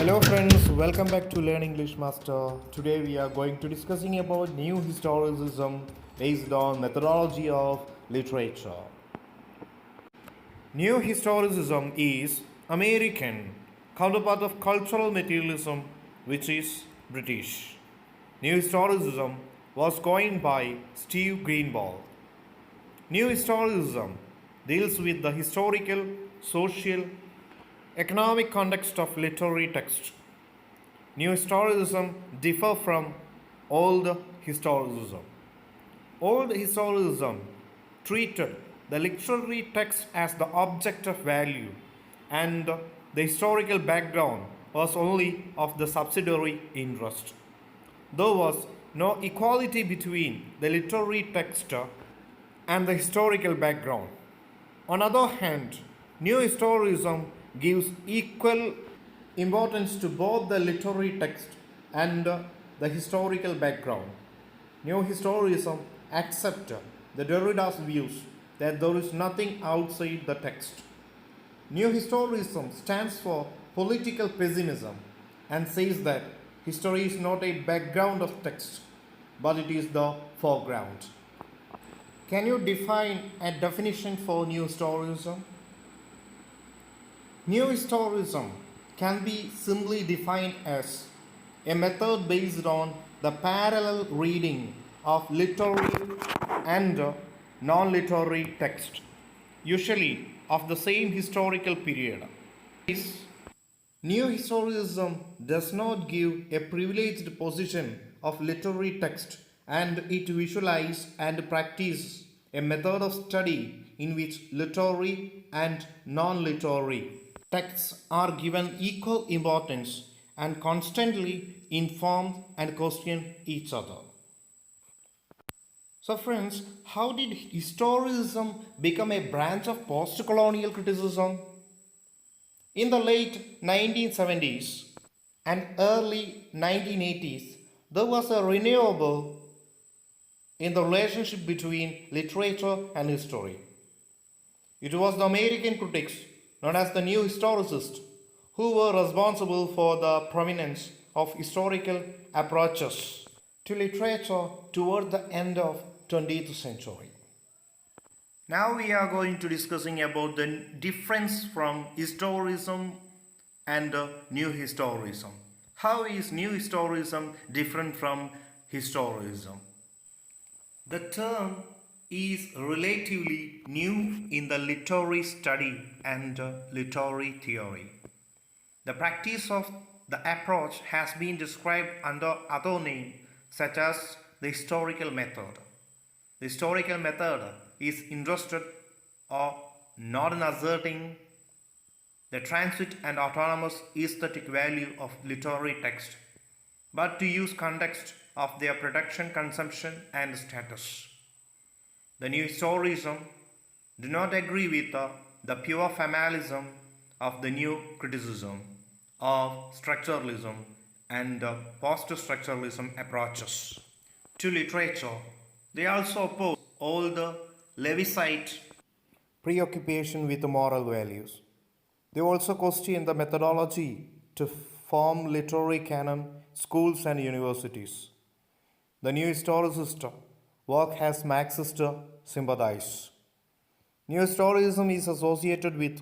Hello friends, welcome back to Learn English Master. Today we are going to discussing about new historicism based on methodology of literature. New historicism is American counterpart of cultural materialism, which is British. New historicism was coined by Steve Greenball. New historicism deals with the historical, social, economic context of literary text. New historicism differ from old historicism. Old historicism treated the literary text as the object of value, and the historical background was only of the subsidiary interest. There was no equality between the literary text and the historical background. On the other hand, New Historicism gives equal importance to both the literary text and the historical background. New Historicism accepts the Derrida's views that there is nothing outside the text. New Historicism stands for political pessimism and says that history is not a background of text, but it is the foreground. Can you define a definition for New Historicism? New Historicism can be simply defined as a method based on the parallel reading of literary and non-literary text, usually of the same historical period. New Historicism does not give a privileged position of literary text, and it visualizes and practices a method of study in which literary and non-literary texts are given equal importance and constantly inform and question each other. So, friends, how did historicism become a branch of post colonial criticism? In the late 1970s and early 1980s, there was a renewal in the relationship between literature and history. It was the American critics, known as the New Historicists, who were responsible for the prominence of historical approaches to literature toward the end of 20th century. Now we are going to discussing about the difference from historicism and new historicism. How is new historicism different from historicism? The term is relatively new in the literary study and literary theory. The practice of the approach has been described under other names such as the historical method. The historical method is interested or not in asserting the transit and autonomous aesthetic value of literary text, but to use context of their production, consumption, and status. The New Historicism do not agree with the pure formalism of the new criticism of structuralism and post-structuralism approaches to literature. They also oppose all the Lewisite preoccupation with moral values. They also question the methodology to form literary canon, schools and universities. The New Historicist work has Marxist sympathies. New Historicism is associated with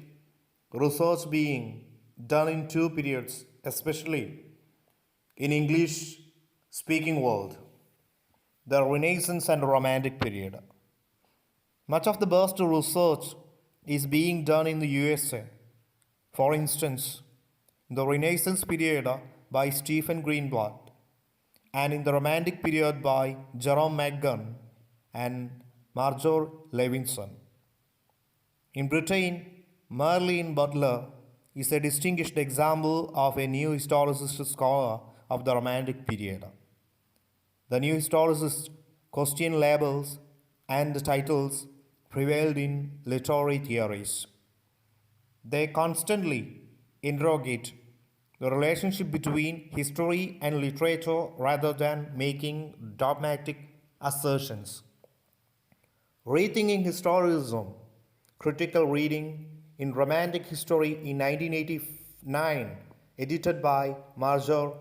research being done in two periods, especially in English speaking world, the Renaissance and Romantic period. Much of the best research is being done in the USA. For instance, in the Renaissance period by Stephen Greenblatt, and in the Romantic period by Jerome McGann and Marjorie Levinson. In Britain, Merlin Butler is a distinguished example of a new historicist scholar of the Romantic period. The new historicists question labels and titles prevailed in literary theories. They constantly interrogate the relationship between history and literature rather than making dogmatic assertions. Rethinking historicism, critical reading in Romantic history in 1989 edited by Marjorie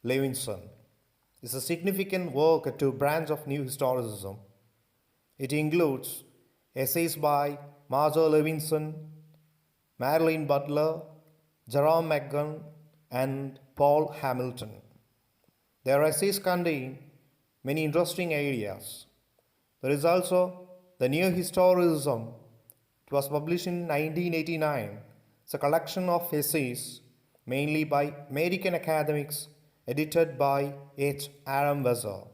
Levinson, is a significant work to branch of New Historicism. It includes essays by Marjorie Levinson, Marilyn Butler, Jerome McGann, and Paul Hamilton. Their essays contain many interesting ideas. There is also the New Historicism. It was published in 1989. It's a collection of essays, mainly by American academics, edited by H. Adam Weser.